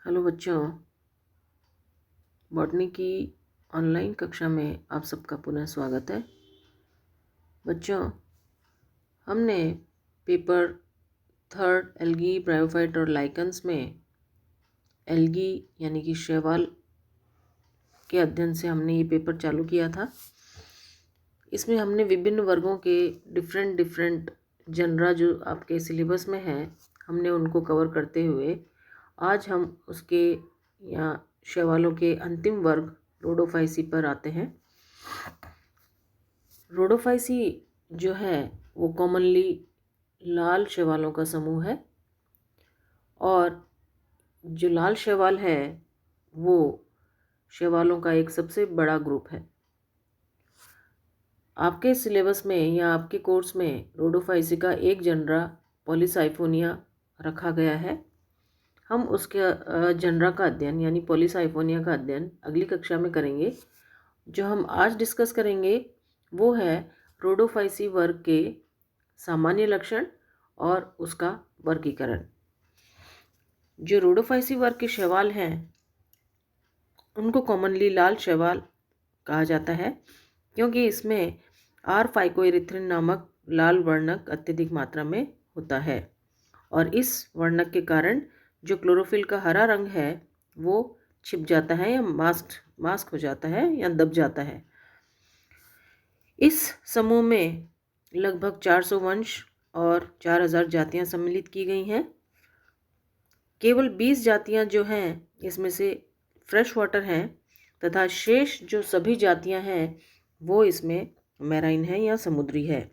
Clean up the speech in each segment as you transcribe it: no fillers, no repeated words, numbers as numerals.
Hello बच्चों, botany की online कक्षा में आप सबका पुनः स्वागत है। बच्चों, हमने पेपर थर्ड एल्गी, ब्रायोफाइट और लाइकन्स में एल्गी यानी कि शैवाल के अध्ययन से हमने ये पेपर चालू किया था। इसमें हमने विभिन्न वर्गों के डिफरेंट जनरा जो आपके सिलेबस में हैं, हमने उनको कवर करते हुए आज हम उसके या शैवालों के अंतिम वर्ग रोडोफाइसी पर आते हैं। रोडोफाइसी जो है वो कॉमनली लाल शैवालों का समूह है और जो लाल शैवाल है वो शैवालों का एक सबसे बड़ा ग्रुप है। आपके सिलेबस में या आपके कोर्स में रोडोफाइसी का एक जनरा पॉलीसाइफोनिया रखा गया है। हम उसके जनरा का अध्ययन यानी पॉलीसाइफोनिया का अध्ययन अगली कक्षा में करेंगे। जो हम आज डिस्कस करेंगे वो है रोडोफाइसी वर्ग के सामान्य लक्षण और उसका वर्गीकरण। जो रोडोफाइसी वर्ग के शैवाल हैं उनको कॉमनली लाल शैवाल कहा जाता है क्योंकि इसमें आर फाइकोएरिथ्रिन नामक लाल वर्णक अत्यधिक मात्रा में होता है और इस वर्णक के कारण जो क्लोरोफिल का हरा रंग है वो छिप जाता है या मास्क हो जाता है या दब जाता है। इस समूह में लगभग 400 वंश और 4000 जातियां सम्मिलित की गई हैं। केवल 20 जातियां जो हैं इसमें से फ्रेश वाटर हैं तथा शेष जो सभी जातियां हैं वो इसमें मैराइन है या समुद्री है।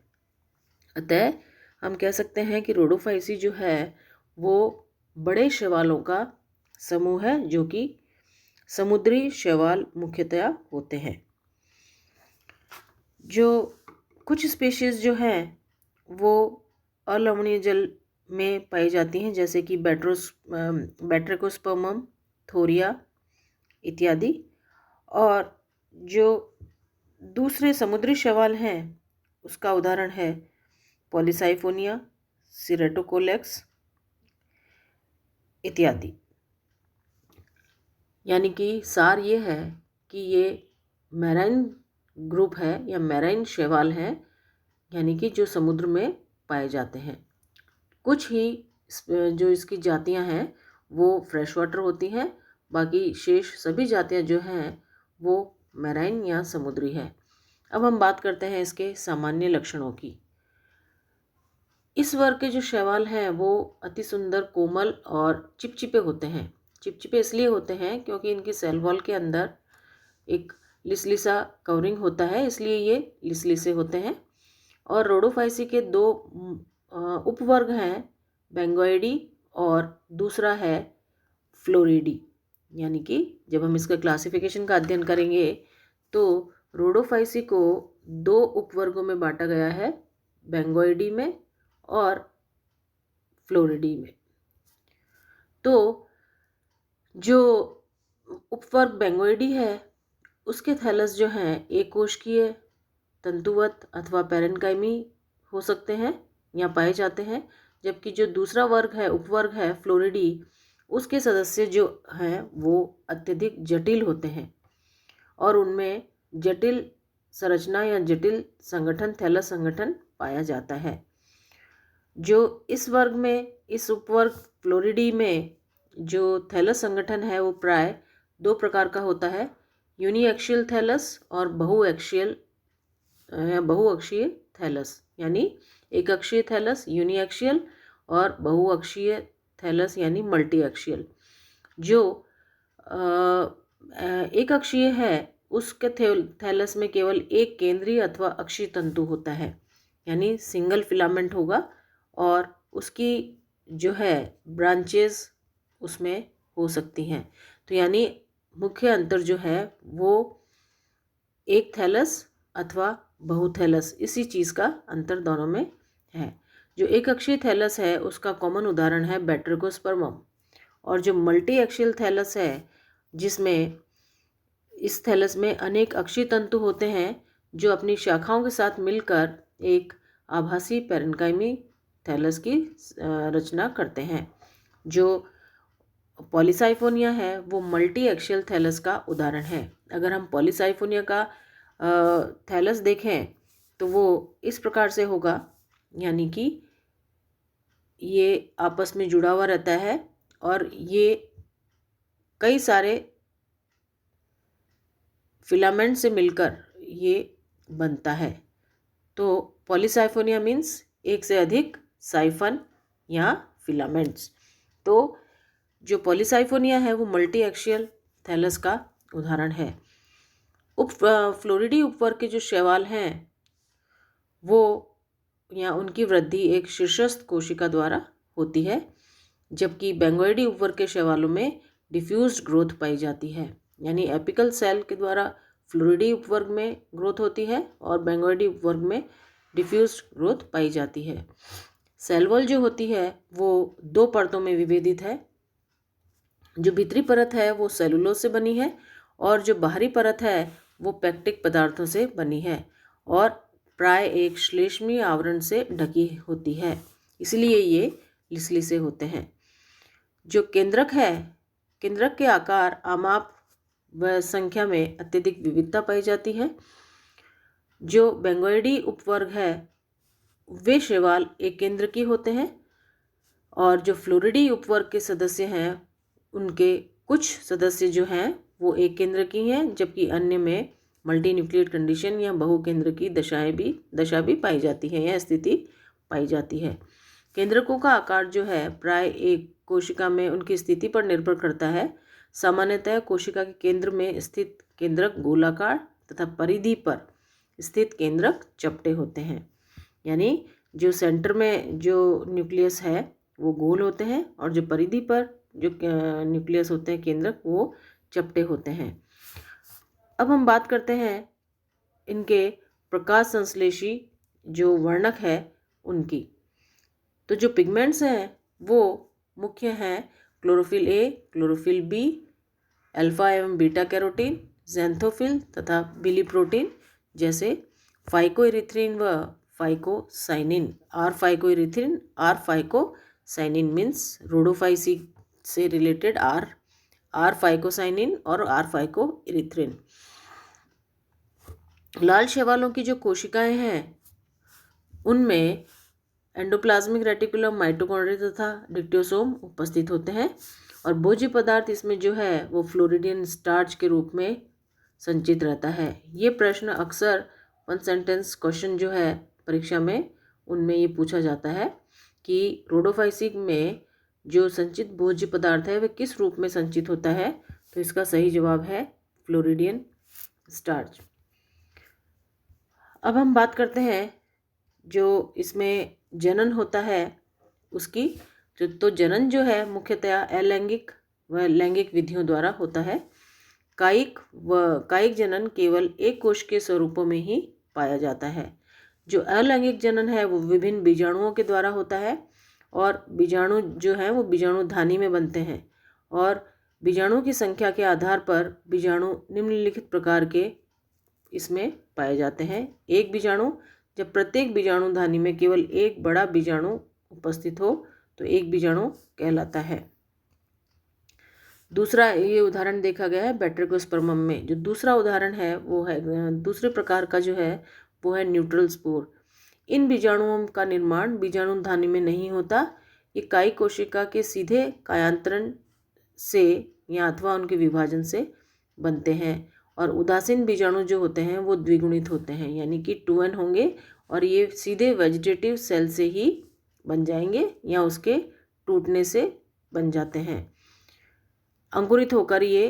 अतः हम कह सकते हैं कि रोडोफाइसी जो है वो बड़े शैवालों का समूह है जो कि समुद्री शैवाल मुख्यतया होते हैं। जो कुछ स्पीशीज़ जो हैं वो अलवणीय जल में पाई जाती हैं जैसे कि बैट्रिकोस्पर्मम, थोरिया इत्यादि। और जो दूसरे समुद्री शैवाल हैं उसका उदाहरण है पॉलीसाइफोनिया, सिरेटोकोलेक्स इत्यादि। यानी कि सार ये है कि ये मैराइन ग्रुप है या मैराइन शैवाल हैं यानी कि जो समुद्र में पाए जाते हैं। कुछ ही जो इसकी जातियां हैं वो फ्रेश वाटर होती हैं, बाकी शेष सभी जातियां जो हैं वो मैराइन या समुद्री है। अब हम बात करते हैं इसके सामान्य लक्षणों की। इस वर्ग के जो शैवाल हैं वो अति सुंदर, कोमल और चिपचिपे होते हैं। चिपचिपे इसलिए होते हैं क्योंकि इनकी सेल वॉल के अंदर एक लिसलिसा कवरिंग होता है, इसलिए ये लिसलिसे होते हैं। और रोडोफाइसी के दो उपवर्ग हैं, बेंगोइडी और दूसरा है फ्लोरिडी। यानी कि जब हम इसका क्लासिफिकेशन का अध्ययन करेंगे तो रोडोफाइसी को दो उपवर्गों में बांटा गया है, बेंगोइडी में और फ्लोरिडी में। तो जो उपवर्ग बेंगोइडी है उसके थैलस जो हैं एक कोशिकीय, तंतुवत अथवा पैरेन्काइमी हो सकते हैं या पाए जाते हैं, जबकि जो दूसरा वर्ग है, उपवर्ग है फ्लोरिडी, उसके सदस्य जो हैं वो अत्यधिक जटिल होते हैं और उनमें जटिल संरचना या जटिल संगठन, थैलस संगठन पाया जाता है। जो इस वर्ग में, इस उपवर्ग फ्लोरिडी में जो थैलस संगठन है वो प्राय दो प्रकार का होता है, यूनिएक्शियल थैलस और बहुअक्षीय थैलस। यानी एक अक्षीय थैलस यूनिएक्शियल और बहुअक्षीय थैलस यानी मल्टी एक्शियल। जो एक अक्षीय है उसके थैलस में केवल एक केंद्रीय अथवा अक्षीय तंतु होता है यानी सिंगल फिलामेंट होगा और उसकी जो है ब्रांचेस उसमें हो सकती हैं। तो यानी मुख्य अंतर जो है वो एक थैलस अथवा बहुथैलस, इसी चीज़ का अंतर दोनों में है। जो एक अक्षीय थैलस है उसका कॉमन उदाहरण है बैट्रिकोस्पर्मम, और जो मल्टी एक्शियल थैलस है जिसमें इस थैलस में अनेक अक्षीय तंतु होते हैं जो अपनी शाखाओं के साथ मिलकर एक आभासी पैरेन्काइमी थैलस की रचना करते हैं। जो पॉलीसाइफोनिया है वो मल्टी एक्सियल थैलस का उदाहरण है। अगर हम पॉलीसाइफोनिया का थैलस देखें तो वो इस प्रकार से होगा, यानी कि ये आपस में जुड़ा हुआ रहता है और ये कई सारे फिलामेंट से मिलकर ये बनता है। तो पॉलीसाइफोनिया मीन्स एक से अधिक साइफन या फिलामेंट्स। तो जो पॉलीसाइफोनिया है वो मल्टी एक्सियल थैलस का उदाहरण है। फ्लोरिडी उपवर्ग के जो शैवाल हैं वो या उनकी वृद्धि एक शीर्षस्थ कोशिका द्वारा होती है, जबकि बेंगोइडी उपवर्ग के शैवालों में डिफ्यूज्ड ग्रोथ पाई जाती है। यानी एपिकल सेल के द्वारा फ्लोरिडी उपवर्ग में ग्रोथ होती है और बेंगोइडी उपवर्ग में डिफ्यूज्ड ग्रोथ पाई जाती है। सेल वॉल जो होती है वो 2 परतों में विभेदित है। जो भीतरी परत है वो सेलुलोज से बनी है और जो बाहरी परत है वो पेक्टिक पदार्थों से बनी है और प्राय एक श्लेष्मीय आवरण से ढकी होती है, इसलिए ये लिसलिसे होते हैं। जो केंद्रक है, केंद्रक के आकार, आमाप व संख्या में अत्यधिक विविधता पाई जाती है। जो बेंगोइडी उपवर्ग है वे शैवाल एक केंद्र की होते हैं और जो फ्लोरिडी उपवर्ग के सदस्य हैं उनके कुछ सदस्य जो हैं वो एक केंद्र की हैं, जबकि अन्य में मल्टी न्यूक्लिएट कंडीशन या बहुकेंद्र की दशा भी पाई जाती है या स्थिति पाई जाती है। केंद्रकों का आकार जो है प्राय एक कोशिका में उनकी स्थिति पर निर्भर करता है। सामान्यतः कोशिका के केंद्र में स्थित केंद्रक गोलाकार तथा परिधि पर स्थित केंद्रक चपटे होते हैं। यानी जो सेंटर में जो न्यूक्लियस है वो गोल होते हैं और जो परिधि पर जो न्यूक्लियस होते हैं केंद्रक वो चपटे होते हैं। अब हम बात करते हैं इनके प्रकाश संश्लेषी जो वर्णक है उनकी। तो जो पिगमेंट्स हैं वो मुख्य हैं chlorophyll a, chlorophyll b, alpha एवं बीटा कैरोटीन, ज़ैंथोफिल तथा बिलीप्रोटीन जैसे फाइकोइरिथ्रिन व phycocyanin. R phycoerythrin, R phycocyanin means rhodophyceae से रिलेटेड आर फाइकोसाइनिन और आर फाइकोइरिथ्रिन। लाल शैवालों की जो कोशिकाएं हैं उनमें एंडोप्लाज्मिक रेटिकुलम, माइटोकॉन्ड्रिया तथा डिक्टियोसोम उपस्थित होते हैं और भोज्य पदार्थ इसमें जो है वो फ्लोरिडियन स्टार्च के रूप में संचित रहता है। ये प्रश्न अक्सर 1 सेंटेंस क्वेश्चन जो है परीक्षा में उनमें ये पूछा जाता है कि रोडोफाइसिक में जो संचित भोज्य पदार्थ है वह किस रूप में संचित होता है। तो इसका सही जवाब है फ्लोरिडियन स्टार्च। अब हम बात करते हैं जो इसमें जनन होता है उसकी। तो जनन जो है मुख्यतया अलैंगिक व लैंगिक विधियों द्वारा होता है। कायिक जनन केवल एक कोश के स्वरूपों में ही पाया जाता है। जो अलैंगिक जनन है वो विभिन्न बीजाणुओं के द्वारा होता है और बीजाणु जो हैं वो बीजाणुधानी में बनते हैं और बीजाणुओं की संख्या के आधार पर बीजाणु निम्नलिखित प्रकार के इसमें पाए जाते हैं। एक बीजाणु, जब प्रत्येक बीजाणुधानी में केवल एक बड़ा बीजाणु उपस्थित हो तो एक बीजाणु कहलाता है। दूसरा ये उदाहरण देखा गया है बैट्रिकोस्पर्मम में। जो दूसरा उदाहरण है वो है दूसरे प्रकार का जो है वो है न्यूट्रल स्पोर। इन बीजाणुओं का निर्माण बीजाणुधानी में नहीं होता। ये कायिक कोशिका के सीधे कायांतरण से या अथवा उनके विभाजन से बनते हैं और उदासीन बीजाणु जो होते हैं वो द्विगुणित होते हैं, यानी कि 2n होंगे और ये सीधे वेजिटेटिव सेल से ही बन जाएंगे या उसके टूटने से बन जाते हैं। अंकुरित होकर ये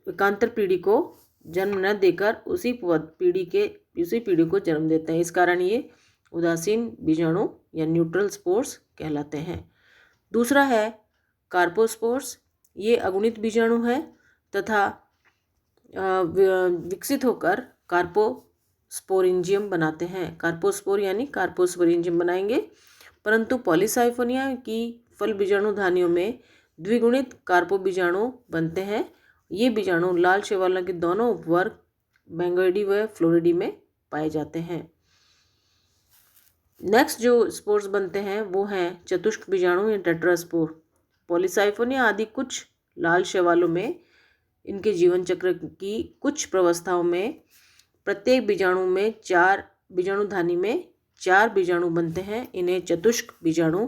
एकांतर पीढ़ी को जन्म न देकर उसी पीढ़ी को जन्म देते हैं। इस कारण ये उदासीन बीजाणु या न्यूट्रल स्पोर्स कहलाते हैं। दूसरा है कार्पोस्पोर्स। ये अगुणित बीजाणु है तथा विकसित होकर कार्पोस्पोरेंजियम बनाते हैं। कार्पोस्पोर यानी कार्पोस्पोरेंजियम बनाएंगे, परंतु पॉलीसाइफोनिया की फल बीजाणुधानियों में द्विगुणित कार्पो बीजाणु बनते हैं। ये बीजाणु लाल शैवालों के दोनों उपवर्ग बेंगोइडी व फ्लोरिडी में पाए जाते हैं। नेक्स्ट जो स्पोर्स बनते हैं वो हैं चतुष्क बीजाणु या टेट्रास्पोर। पॉलीसाइफोनिया आदि कुछ लाल शैवालों में इनके जीवन चक्र की कुछ प्रवस्थाओं में प्रत्येक बीजाणुधानी में 4 बीजाणु बनते हैं। इन्हें चतुष्क बीजाणु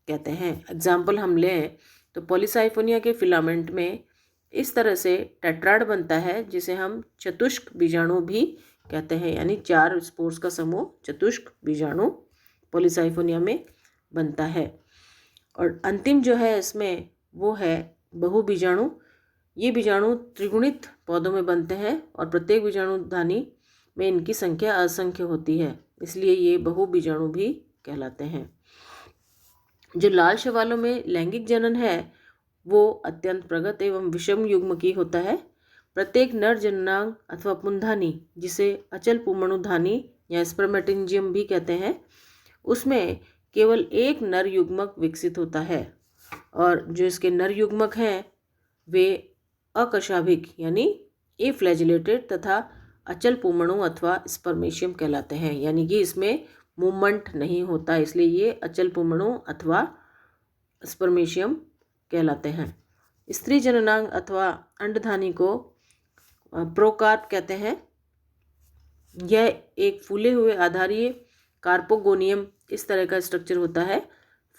कहते हैं। एग्जाम्पल हम लें तो पॉलीसाइफोनिया के फिलामेंट में इस तरह से टेट्राड बनता है जिसे हम चतुष्क बीजाणु भी कहते हैं, यानी 4 स्पोर्स का समूह चतुष्क बीजाणु पॉलीसाइफोनिया में बनता है। और अंतिम जो है इसमें वो है बहुबीजाणु। ये बीजाणु त्रिगुणित पौधों में बनते हैं और प्रत्येक बीजाणुधानी में इनकी संख्या असंख्य होती है, इसलिए ये बहुबीजाणु भी कहलाते हैं। जो लाल शैवालों में लैंगिक जनन है वो अत्यंत प्रगत एवं विषम युग्म की होता है। प्रत्येक नर जननांग अथवा पुंधानी, जिसे अचल पुंमणुधानी या स्पर्मेटिंजियम भी कहते हैं, उसमें केवल एक नर युग्मक विकसित होता है और जो इसके नर युग्मक हैं वे अकशाभिक यानी एफ्लैजिलेटेड तथा अचल पुंमणु अथवा स्पर्मेशियम कहलाते हैं, यानी कि इसमें मूवमेंट नहीं होता, इसलिए ये अचल पुंमणु अथवा स्पर्मेशियम कहलाते हैं। स्त्री जननांग अथवा अंडधानी को प्रोकार्प कहते हैं। यह एक फूले हुए आधारीय कार्पोगोनियम इस तरह का स्ट्रक्चर होता है।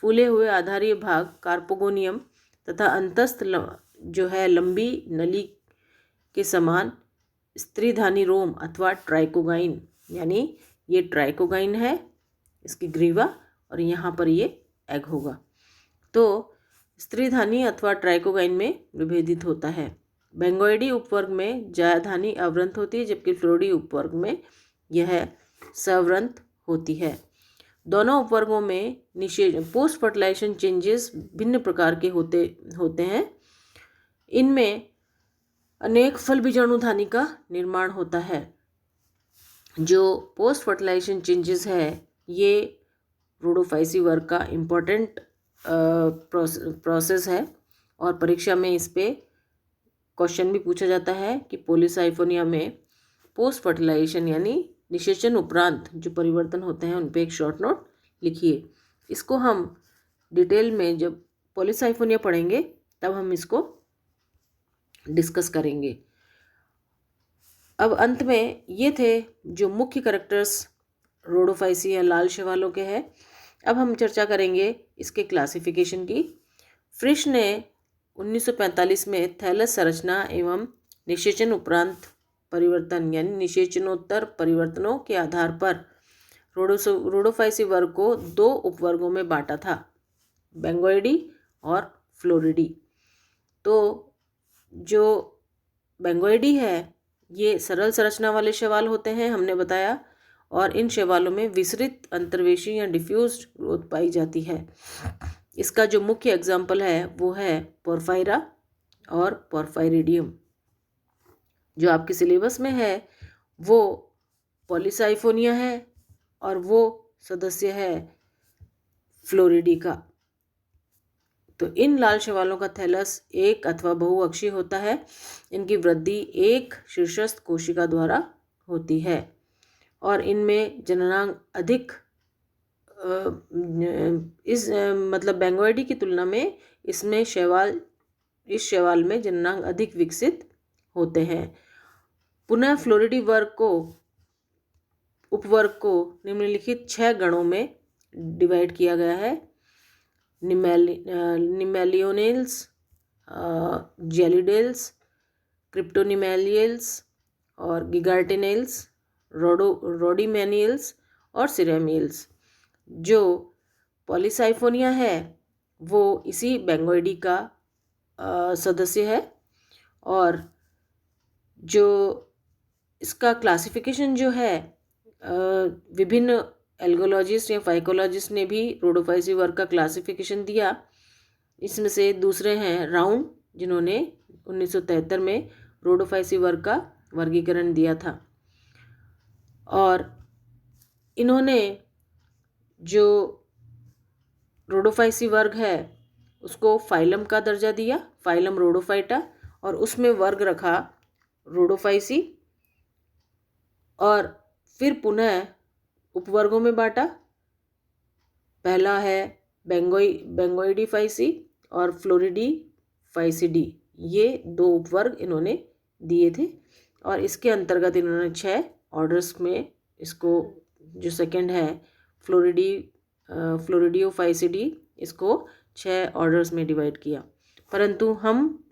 फूले हुए आधारीय भाग कार्पोगोनियम तथा अंतस्थ जो है लंबी नली के समान स्त्रीधानी रोम अथवा ट्राइकोगाइन, यानी ये ट्राइकोगाइन है इसकी ग्रीवा और यहाँ पर ये एग होगा, तो स्त्रीधानी अथवा ट्राइकोगाइन में विभेदित होता है। बेंगोइडी उपवर्ग में जायाधानी अवरंत होती है जबकि फ्लोरिडी उपवर्ग में यह सवरंत होती है। दोनों उपवर्गों में निषेचन पोस्ट फर्टिलाइजेशन चेंजेस भिन्न प्रकार के होते हैं। इनमें अनेक फल बीजाणुधानी का निर्माण होता है। जो पोस्ट फर्टिलाइजेशन चेंजेस है ये रोडोफाइसी वर्ग का इम्पोर्टेंट प्रोसेस है और परीक्षा में इस पे क्वेश्चन भी पूछा जाता है कि पॉलीसाइफोनिया में पोस्ट फर्टिलाइजेशन यानी निषेचन उपरांत जो परिवर्तन होते हैं उन पे एक शॉर्ट नोट लिखिए। इसको हम डिटेल में जब पॉलीसाइफोनिया पढ़ेंगे तब हम इसको डिस्कस करेंगे। अब अंत में ये थे जो मुख्य कैरेक्टर्स रोडोफाइसी या लाल शैवालों के हैं। अब हम चर्चा करेंगे इसके क्लासिफिकेशन की। फ्रिश ने 1945 में थैलस संरचना एवं निषेचन उपरांत परिवर्तन यानी निषेचनोत्तर परिवर्तनों के आधार पर रोडोफाइसी वर्ग को 2 उपवर्गों में बांटा था, बेंगोइडी और फ्लोरिडी। तो जो बेंगोइडी है ये सरल संरचना वाले शैवाल होते हैं हमने बताया, और इन शैवालों में विसरित अंतर्वेशी या डिफ्यूज्ड ग्रोथ पाई जाती है। इसका जो मुख्य एग्जाम्पल है वो है पोरफायरा और पोरफायरिडियम। जो आपके सिलेबस में है वो पॉलीसाइफोनिया है और वो सदस्य है फ्लोरिडी का। तो इन लाल शैवालों का थैलस एक अथवा बहुअक्षीय होता है। इनकी वृद्धि एक शीर्षस्थ कोशिका द्वारा होती है और इनमें जननांग अधिक मतलब बेंगोइडी की तुलना में इस शैवाल में जननांग अधिक विकसित होते हैं। पुनः फ्लोरिडी उपवर्ग को निम्नलिखित 6 गणों में डिवाइड किया गया है। निमेलियोनेल्स, जेलिडेल्स, क्रिप्टोनिमेलियल्स और गिगार्टिनेल्स, रोडीमेनियल्स और सिरेमियल्स। जो पॉलीसाइफोनिया है वो इसी बेंगोइडी का सदस्य है और जो इसका क्लासिफिकेशन जो है विभिन्न एल्गोलॉजिस्ट या फाइकोलॉजिस्ट ने भी रोडोफाइसी वर्ग का क्लासिफिकेशन दिया। इसमें से दूसरे हैं राउंड, जिन्होंने 1973 में रोडोफाइसी वर्ग का वर्गीकरण दिया था और इन्होंने जो रोडोफाइसी वर्ग है उसको फाइलम का दर्जा दिया, फाइलम रोडोफाइटा, और उसमें वर्ग रखा रोडोफाइसी और फिर पुनः उपवर्गों में बांटा। पहला है बेंगोइडीफाइसी और फ्लोरिडी ये 2 उपवर्ग इन्होंने दिए थे और इसके अंतर्गत इन्होंने 6 ऑर्डर्स में इसको, जो सेकंड है फ्लोरिडियोफाइसिडी, इसको 6 ऑर्डर्स में डिवाइड किया। परंतु हम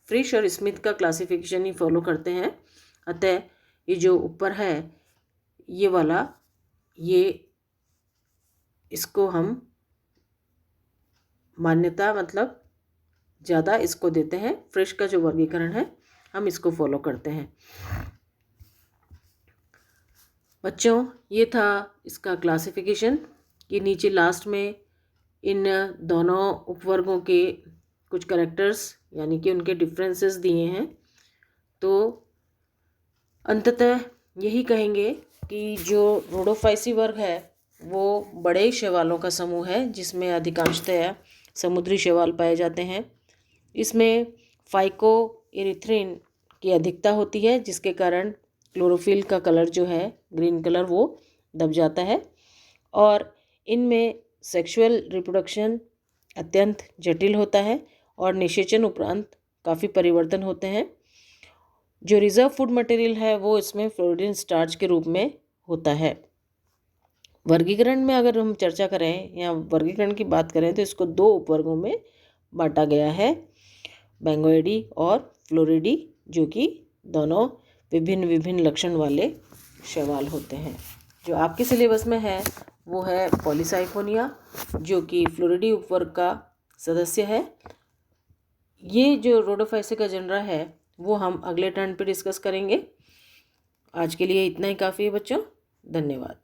फ्रिश और स्मिथ का क्लासिफिकेशन ही फॉलो करते हैं, अतः ये जो ऊपर है ये वाला, ये इसको हम मान्यता मतलब ज़्यादा इसको देते हैं। फ्रिश का जो वर्गीकरण है हम इसको फॉलो करते हैं। बच्चों, ये था इसका क्लासिफिकेशन कि नीचे लास्ट में इन दोनों उपवर्गों के कुछ कैरेक्टर्स यानी कि उनके डिफरेंसेस दिए हैं। तो अंततः यही कहेंगे कि जो रोडोफाइसी वर्ग है वो बड़े शैवालों का समूह है जिसमें अधिकांशतः समुद्री शैवाल पाए जाते हैं। इसमें फाइकोइरिथ्रिन की अधिकता होती है जिसके कारण क्लोरोफिल का कलर जो है ग्रीन कलर वो दब जाता है और इनमें सेक्सुअल रिप्रोडक्शन अत्यंत जटिल होता है और निषेचन उपरांत काफ़ी परिवर्तन होते हैं। जो रिजर्व फूड मटेरियल है वो इसमें फ्लोरिडीन स्टार्च के रूप में होता है। वर्गीकरण में अगर हम चर्चा करें या वर्गीकरण की बात करें तो इसको 2 उपवर्गों में बांटा गया है, बेंगोइडी और फ्लोरिडी, जो कि दोनों विभिन्न विभिन्न लक्षण वाले शैवाल होते हैं। जो आपके सिलेबस में है वो है पॉलीसाइफोनिया, जो कि फ्लोरिडी उपवर्ग का सदस्य है। ये जो रोडोफाइसी का जनरा है वो हम अगले टर्न पे डिस्कस करेंगे। आज के लिए इतना ही काफ़ी है बच्चों, धन्यवाद।